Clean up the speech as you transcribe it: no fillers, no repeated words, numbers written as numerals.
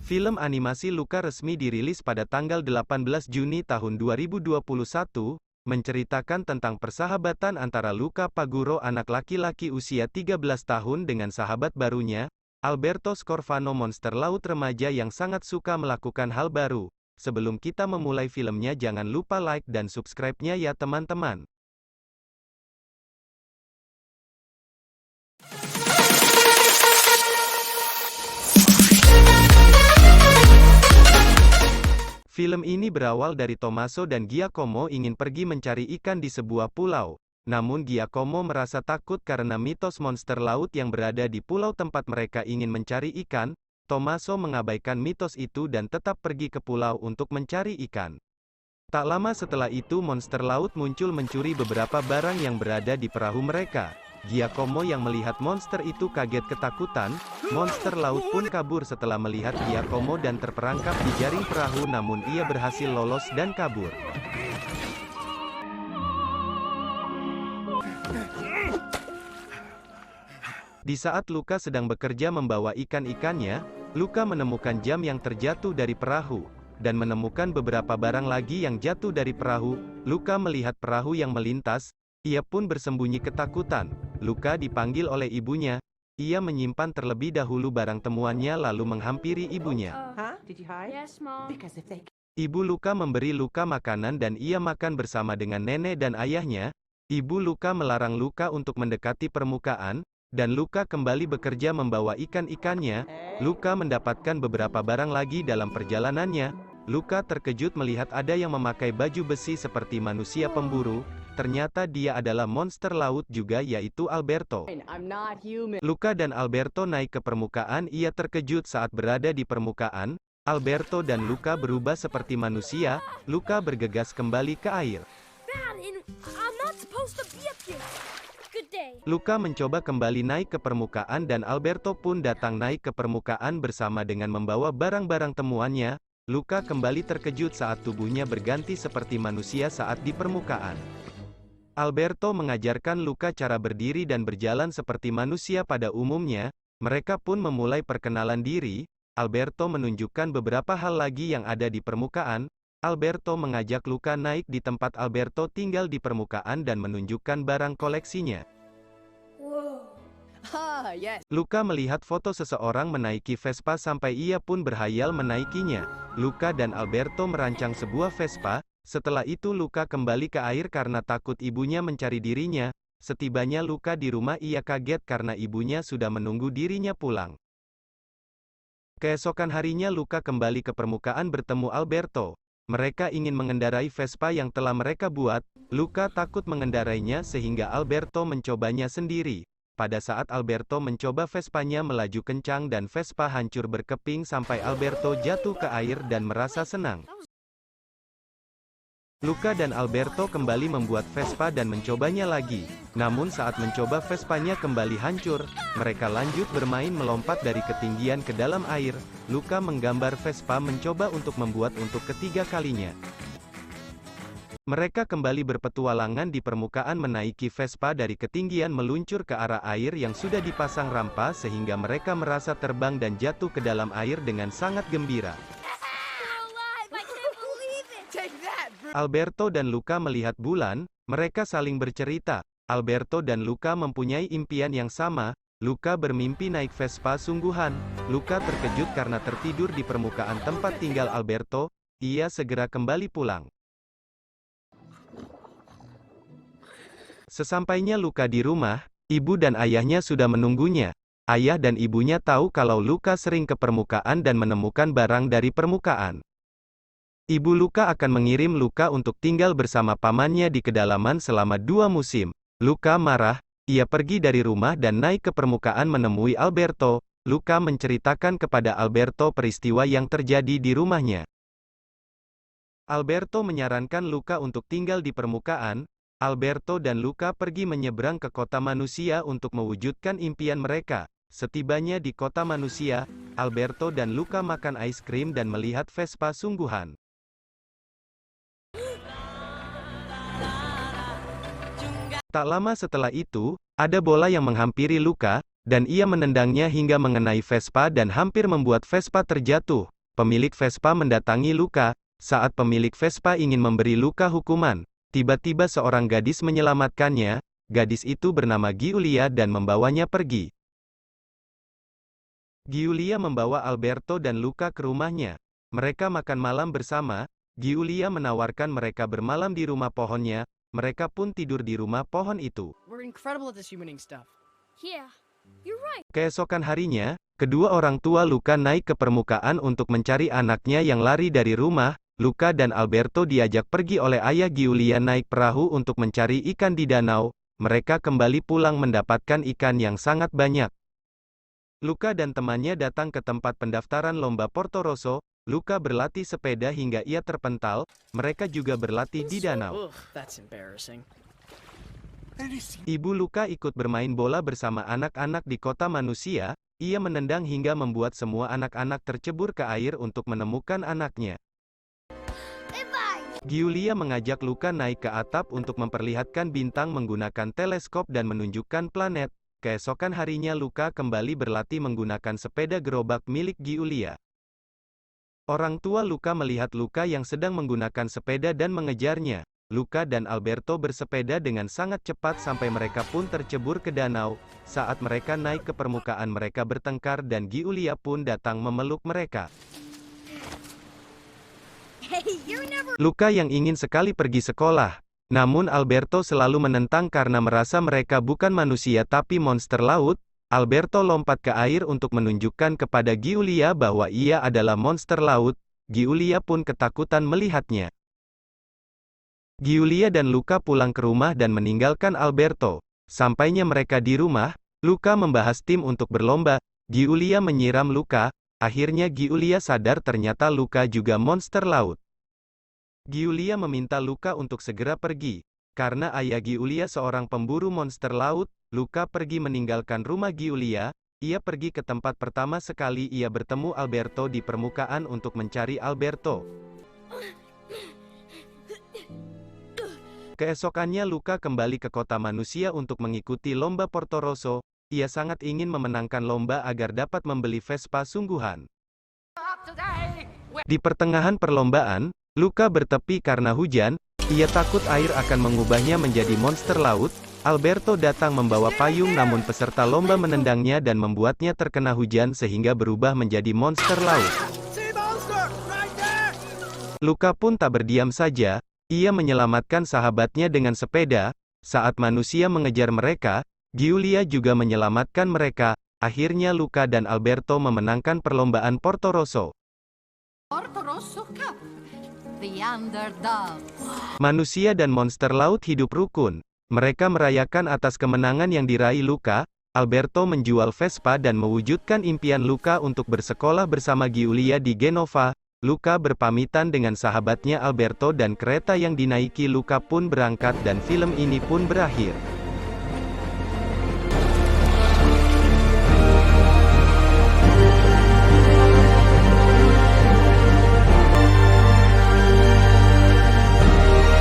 Film animasi Luca resmi dirilis pada tanggal 18 Juni tahun 2021, menceritakan tentang persahabatan antara Luca Paguro anak laki-laki usia 13 tahun dengan sahabat barunya, Alberto Scorfano monster laut remaja yang sangat suka melakukan hal baru. Sebelum kita memulai filmnya jangan lupa like dan subscribe-nya ya teman-teman. Film ini berawal dari Tommaso dan Giacomo ingin pergi mencari ikan di sebuah pulau. Namun Giacomo merasa takut karena mitos monster laut yang berada di pulau tempat mereka ingin mencari ikan. Tommaso mengabaikan mitos itu dan tetap pergi ke pulau untuk mencari ikan. Tak lama setelah itu monster laut muncul mencuri beberapa barang yang berada di perahu mereka. Giacomo yang melihat monster itu kaget ketakutan, monster laut pun kabur setelah melihat Giacomo dan terperangkap di jaring perahu namun ia berhasil lolos dan kabur. Di saat Luca sedang bekerja membawa ikan-ikannya, Luca menemukan jam yang terjatuh dari perahu, dan menemukan beberapa barang lagi yang jatuh dari perahu. Luca melihat perahu yang melintas, ia pun bersembunyi ketakutan. Luca dipanggil oleh ibunya. Ia menyimpan terlebih dahulu barang temuannya lalu menghampiri ibunya. Ibu Luca memberi Luca makanan dan ia makan bersama dengan nenek dan ayahnya. Ibu Luca melarang Luca untuk mendekati permukaan, dan Luca kembali bekerja membawa ikan-ikannya. Luca mendapatkan beberapa barang lagi dalam perjalanannya. Luca terkejut melihat ada yang memakai baju besi seperti manusia pemburu. Ternyata dia adalah monster laut juga yaitu Alberto. Luca dan Alberto naik ke permukaan. Ia terkejut saat berada di permukaan. Alberto dan Luca berubah seperti manusia. Luca bergegas kembali ke air. Luca mencoba kembali naik ke permukaan dan Alberto pun datang naik ke permukaan bersama dengan membawa barang-barang temuannya. Luca kembali terkejut saat tubuhnya berganti seperti manusia saat di permukaan. Alberto mengajarkan Luca cara berdiri dan berjalan seperti manusia pada umumnya. Mereka pun memulai perkenalan diri. Alberto menunjukkan beberapa hal lagi yang ada di permukaan. Alberto mengajak Luca naik di tempat Alberto tinggal di permukaan dan menunjukkan barang koleksinya. Luca melihat foto seseorang menaiki Vespa sampai ia pun berhayal menaikinya. Luca dan Alberto merancang sebuah Vespa. Setelah itu Luca kembali ke air karena takut ibunya mencari dirinya. Setibanya Luca di rumah ia kaget karena ibunya sudah menunggu dirinya pulang. Keesokan harinya Luca kembali ke permukaan bertemu Alberto. Mereka ingin mengendarai Vespa yang telah mereka buat. Luca takut mengendarainya sehingga Alberto mencobanya sendiri. Pada saat Alberto mencoba Vespanya melaju kencang dan Vespa hancur berkeping sampai Alberto jatuh ke air dan merasa senang. Luca dan Alberto kembali membuat Vespa dan mencobanya lagi. Namun saat mencoba Vespanya kembali hancur, mereka lanjut bermain melompat dari ketinggian ke dalam air. Luca menggambar Vespa mencoba untuk membuat untuk ketiga kalinya. Mereka kembali berpetualangan di permukaan menaiki Vespa dari ketinggian meluncur ke arah air yang sudah dipasang rampa sehingga mereka merasa terbang dan jatuh ke dalam air dengan sangat gembira. Alberto dan Luca melihat bulan, mereka saling bercerita. Alberto dan Luca mempunyai impian yang sama. Luca bermimpi naik Vespa sungguhan. Luca terkejut karena tertidur di permukaan tempat tinggal Alberto. Ia segera kembali pulang. Sesampainya Luca di rumah, ibu dan ayahnya sudah menunggunya. Ayah dan ibunya tahu kalau Luca sering ke permukaan dan menemukan barang dari permukaan. Ibu Luca akan mengirim Luca untuk tinggal bersama pamannya di kedalaman selama 2 musim. Luca marah, ia pergi dari rumah dan naik ke permukaan menemui Alberto. Luca menceritakan kepada Alberto peristiwa yang terjadi di rumahnya. Alberto menyarankan Luca untuk tinggal di permukaan. Alberto dan Luca pergi menyeberang ke kota manusia untuk mewujudkan impian mereka. Setibanya di kota manusia, Alberto dan Luca makan es krim dan melihat Vespa sungguhan. Tak lama setelah itu, ada bola yang menghampiri Luca, dan ia menendangnya hingga mengenai Vespa dan hampir membuat Vespa terjatuh. pemilik Vespa mendatangi Luka. Saat pemilik Vespa ingin memberi Luka hukuman, tiba-tiba seorang gadis menyelamatkannya. Gadis itu bernama Giulia dan membawanya pergi. Giulia membawa Alberto dan Luka ke rumahnya. Mereka makan malam bersama. Giulia menawarkan mereka bermalam di rumah pohonnya. Mereka pun tidur di rumah pohon itu. We're incredible at this humaning stuff. Yeah, you're right. Keesokan harinya, kedua orang tua Luka naik ke permukaan untuk mencari anaknya yang lari dari rumah. Luka dan Alberto diajak pergi oleh ayah Giulia naik perahu untuk mencari ikan di danau. Mereka kembali pulang mendapatkan ikan yang sangat banyak. Luka dan temannya datang ke tempat pendaftaran lomba Porto Rosso. Luka berlatih sepeda hingga ia terpental. Mereka juga berlatih di danau. Ugh, that's embarrassing. Ibu Luka ikut bermain bola bersama anak-anak di kota manusia. Ia menendang hingga membuat semua anak-anak tercebur ke air untuk menemukan anaknya. Giulia mengajak Luka naik ke atap untuk memperlihatkan bintang menggunakan teleskop dan menunjukkan planet. Keesokan harinya Luka kembali berlatih menggunakan sepeda gerobak milik Giulia. Orang tua Luka melihat Luka yang sedang menggunakan sepeda dan mengejarnya. Luka dan Alberto bersepeda dengan sangat cepat sampai mereka pun tercebur ke danau. Saat mereka naik ke permukaan mereka bertengkar dan Giulia pun datang memeluk mereka. Luka yang ingin sekali pergi sekolah. Namun Alberto selalu menentang karena merasa mereka bukan manusia tapi monster laut. Alberto lompat ke air untuk menunjukkan kepada Giulia bahwa ia adalah monster laut. Giulia pun ketakutan melihatnya. Giulia dan Luka pulang ke rumah dan meninggalkan Alberto. Sampainya mereka di rumah, Luka membahas tim untuk berlomba. Giulia menyiram Luka. Akhirnya Giulia sadar ternyata Luka juga monster laut. Giulia meminta Luka untuk segera pergi. Karena ayah Giulia seorang pemburu monster laut, Luka pergi meninggalkan rumah Giulia. Ia pergi ke tempat pertama sekali ia bertemu Alberto di permukaan untuk mencari Alberto. Keesokannya Luka kembali ke kota manusia untuk mengikuti lomba Porto Rosso. Ia sangat ingin memenangkan lomba agar dapat membeli Vespa sungguhan. Di pertengahan perlombaan, Luka bertepi karena hujan. Ia takut air akan mengubahnya menjadi monster laut. Alberto datang membawa payung namun peserta lomba menendangnya dan membuatnya terkena hujan sehingga berubah menjadi monster laut. Luka pun tak berdiam saja. Ia menyelamatkan sahabatnya dengan sepeda. Saat manusia mengejar mereka, Giulia juga menyelamatkan mereka. Akhirnya Luka dan Alberto memenangkan perlombaan Porto Rosso. Porto Rosso Cup. The Underdog. Manusia dan monster laut hidup rukun. Mereka merayakan atas kemenangan yang diraih Luka. Alberto menjual Vespa dan mewujudkan impian Luka untuk bersekolah bersama Giulia di Genova. Luka berpamitan dengan sahabatnya Alberto dan kereta yang dinaiki Luka pun berangkat dan film ini pun berakhir.